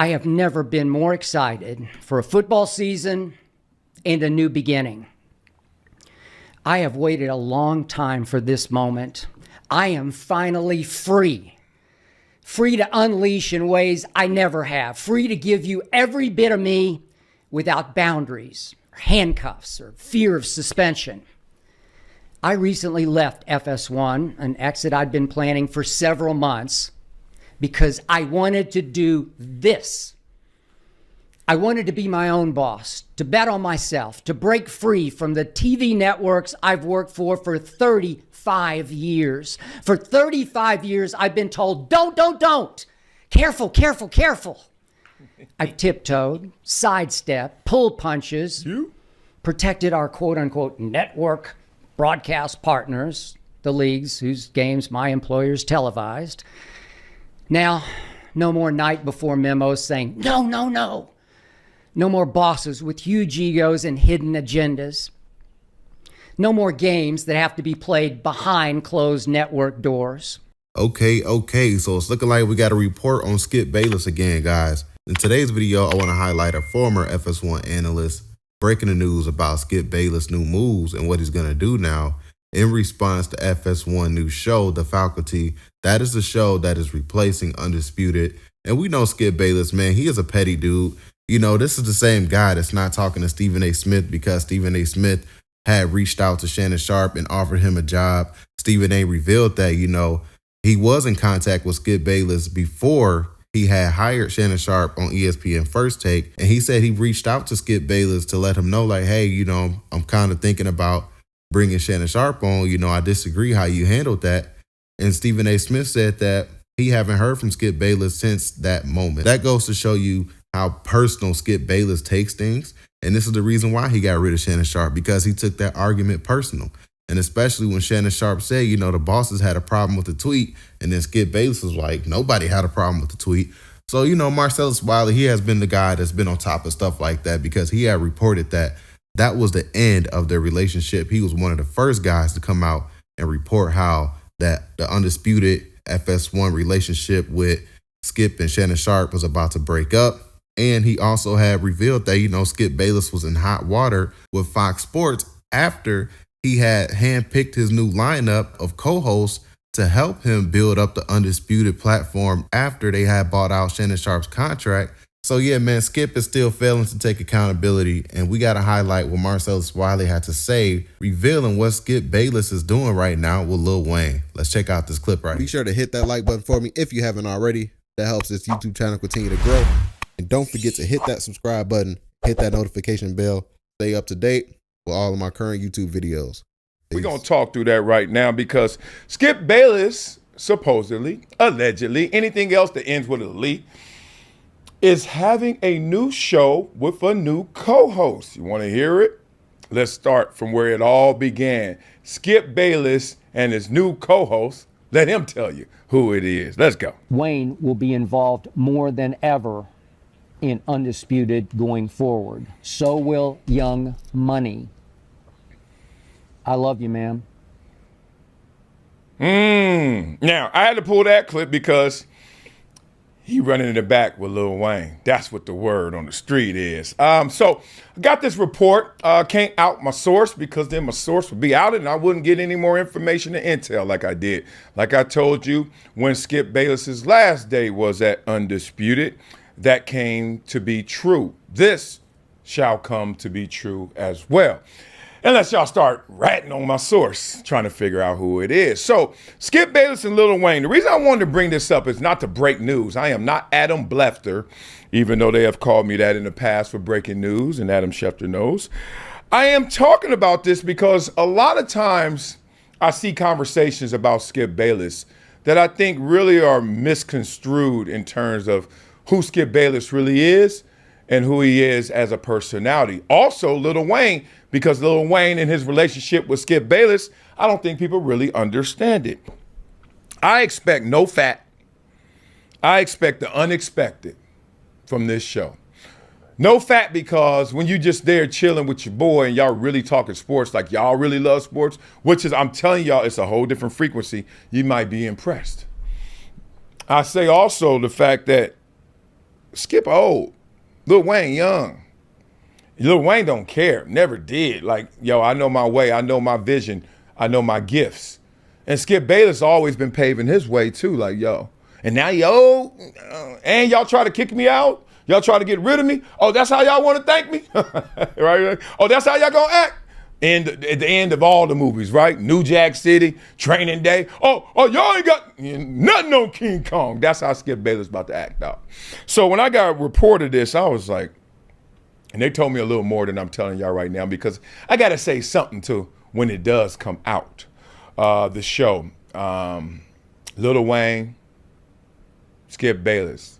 I have never been more excited for a football season and a new beginning. I have waited a long time for this moment. I am finally free. Free to unleash in ways I never have. Free to give you every bit of me without boundaries, or handcuffs, or fear of suspension. I recently left FS1, an exit I'd been planning for several months, because I wanted to do this. I wanted to be my own boss, to bet on myself, to break free from the TV networks I've worked for 35 years. For 35 years, I've been told, don't. Careful, careful, careful. I've tiptoed, sidestepped, pulled punches, protected our quote-unquote network broadcast partners, the leagues whose games my employers televised. Now, no more night before memos saying, no. No more bosses with huge egos and hidden agendas. No more games that have to be played behind closed network doors. Okay, so it's looking like we got a report on Skip Bayless again, guys. In today's video, I want to highlight a former FS1 analyst breaking the news about Skip Bayless' new moves and what he's going to do now in response to FS1 new show, The Faculty. That is the show that is replacing Undisputed. And we know Skip Bayless, man, he is a petty dude. You know, this is the same guy that's not talking to Stephen A. Smith because Stephen A. Smith had reached out to Shannon Sharpe and offered him a job. Stephen A. revealed that, you know, he was in contact with Skip Bayless before he had hired Shannon Sharpe on ESPN First Take. And he said he reached out to Skip Bayless to let him know, like, hey, you know, I'm kind of thinking about bringing Shannon Sharpe on. You know, I disagree how you handled that. And Stephen A. Smith said that he haven't heard from Skip Bayless since that moment. That goes to show you how personal Skip Bayless takes things. And this is the reason why he got rid of Shannon Sharpe, because he took that argument personal. And especially when Shannon Sharpe said, you know, the bosses had a problem with the tweet. And then Skip Bayless was like, nobody had a problem with the tweet. So, you know, Marcellus Wiley, he has been the guy that's been on top of stuff like that because he had reported that that was the end of their relationship. He was one of the first guys to come out and report how that the Undisputed FS1 relationship with Skip and Shannon Sharpe was about to break up. And he also had revealed that, you know, Skip Bayless was in hot water with Fox Sports after he had handpicked his new lineup of co-hosts to help him build up the Undisputed platform after they had bought out Shannon Sharpe's contract. So yeah, man, Skip is still failing to take accountability. And we got to highlight what Marcellus Wiley had to say, revealing what Skip Bayless is doing right now with Lil Wayne. Let's check out this clip right here. Be sure to hit that like button for me if you haven't already. That helps this YouTube channel continue to grow. And don't forget to hit that subscribe button, hit that notification bell, stay up to date with all of my current YouTube videos. We're going to talk through that right now because Skip Bayless, supposedly, allegedly, anything else that ends with elite, is having a new show with a new co-host. You want to hear it? Let's start from where it all began. Skip Bayless and his new co-host, let him tell you who it is. Let's go. Wayne will be involved more than ever in Undisputed going forward. So will Young Money. I love you, ma'am. Now, I had to pull that clip because he running in the back with Lil Wayne. That's what the word on the street is. So I got this report. Can't out my source because then my source would be out and I wouldn't get any more information and intel like I did. Like I told you, when Skip Bayless's last day was at Undisputed, that came to be true. This shall come to be true as well. Unless y'all start ratting on my source, trying to figure out who it is. So, Skip Bayless and Lil Wayne. The reason I wanted to bring this up is not to break news. I am not Adam Blefter, even though they have called me that in the past for breaking news, and Adam Schefter knows. I am talking about this because a lot of times I see conversations about Skip Bayless that I think really are misconstrued in terms of who Skip Bayless really is and who he is as a personality. Also, Lil Wayne, because Lil Wayne and his relationship with Skip Bayless, I don't think people really understand it. I expect no fat. I expect the unexpected from this show. No fat because when you just there chilling with your boy and y'all really talking sports, like y'all really love sports, which is, I'm telling y'all, it's a whole different frequency, you might be impressed. I say also the fact that Skip old, Lil Wayne young. Lil Wayne don't care, never did. Like, yo, I know my way, I know my vision, I know my gifts. And Skip Bayless always been paving his way too, like, yo. And now yo, and y'all try to kick me out? Y'all try to get rid of me? Oh, that's how y'all want to thank me? Right? Oh, that's how y'all gonna act? And at the end of all the movies, right? New Jack City, Training Day. Oh, y'all ain't got nothing on King Kong. That's how Skip Bayless about to act out. So when I got reported this, I was like, and they told me a little more than I'm telling y'all right now, because I got to say something too when it does come out. The show, Lil Wayne, Skip Bayless.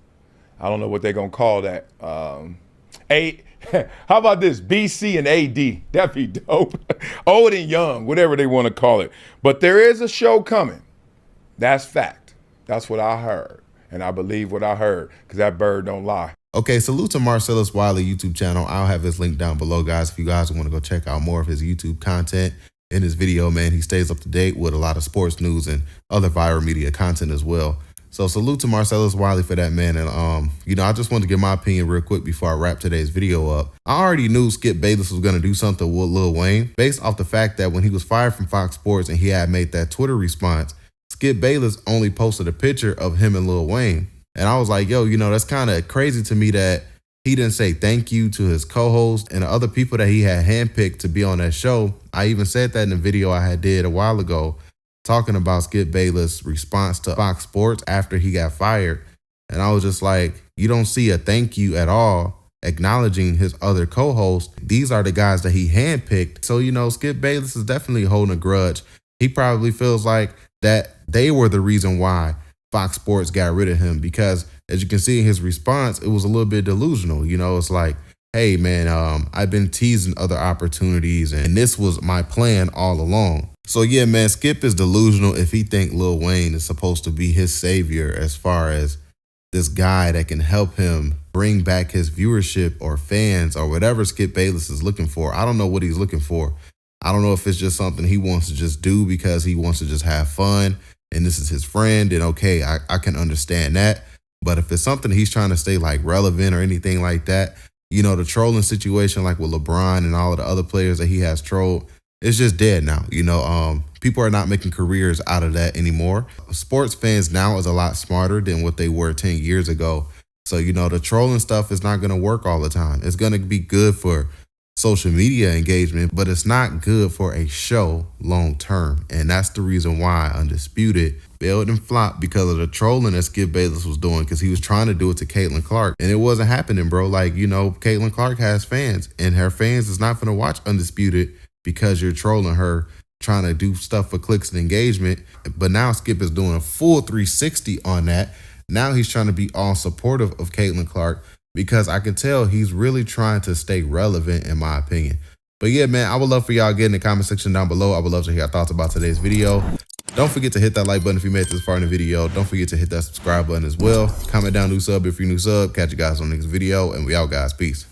I don't know what they're going to call that. How about this? BC and AD. That'd be dope. Old and young, whatever they want to call it. But there is a show coming. That's fact. That's what I heard. And I believe what I heard, because that bird don't lie. Okay, salute to Marcellus Wiley YouTube channel. I'll have his link down below, guys, if you guys want to go check out more of his YouTube content. In his video, man, he stays up to date with a lot of sports news and other viral media content as well. So salute to Marcellus Wiley for that, man. And, you know, I just wanted to give my opinion real quick before I wrap today's video up. I already knew Skip Bayless was going to do something with Lil Wayne based off the fact that when he was fired from Fox Sports and he had made that Twitter response, Skip Bayless only posted a picture of him and Lil Wayne. And I was like, yo, you know, that's kind of crazy to me that he didn't say thank you to his co-host and the other people that he had handpicked to be on that show. I even said that in the video I did a while ago, talking about Skip Bayless' response to Fox Sports after he got fired. And I was just like, you don't see a thank you at all acknowledging his other co-hosts. These are the guys that he handpicked. So, you know, Skip Bayless is definitely holding a grudge. He probably feels like that they were the reason why Fox Sports got rid of him, because as you can see in his response, it was a little bit delusional. You know, it's like, hey, man, I've been teasing other opportunities and this was my plan all along. So, yeah, man, Skip is delusional if he think Lil Wayne is supposed to be his savior as far as this guy that can help him bring back his viewership or fans or whatever Skip Bayless is looking for. I don't know what he's looking for. I don't know if it's just something he wants to just do because he wants to just have fun and this is his friend, and okay, I can understand that. But if it's something he's trying to stay like relevant or anything like that, you know, the trolling situation like with LeBron and all of the other players that he has trolled, it's just dead now. You know, people are not making careers out of that anymore. Sports fans now is a lot smarter than what they were 10 years ago. So, you know, the trolling stuff is not going to work all the time. It's going to be good for social media engagement, but it's not good for a show long term. And that's the reason why Undisputed failed and flopped, because of the trolling that Skip Bayless was doing, because he was trying to do it to Caitlin Clark and it wasn't happening, bro. Like, you know, Caitlin Clark has fans and her fans is not going to watch Undisputed because you're trolling her, trying to do stuff for clicks and engagement. But now Skip is doing a full 360 on that. Now he's trying to be all supportive of Caitlin Clark, because I can tell he's really trying to stay relevant, in my opinion. But yeah, man, I would love for y'all to get in the comment section down below. I would love to hear your thoughts about today's video. Don't forget to hit that like button if you made it this far in the video. Don't forget to hit that subscribe button as well. Comment down new sub if you're new sub. Catch you guys on the next video, and we out, guys. Peace.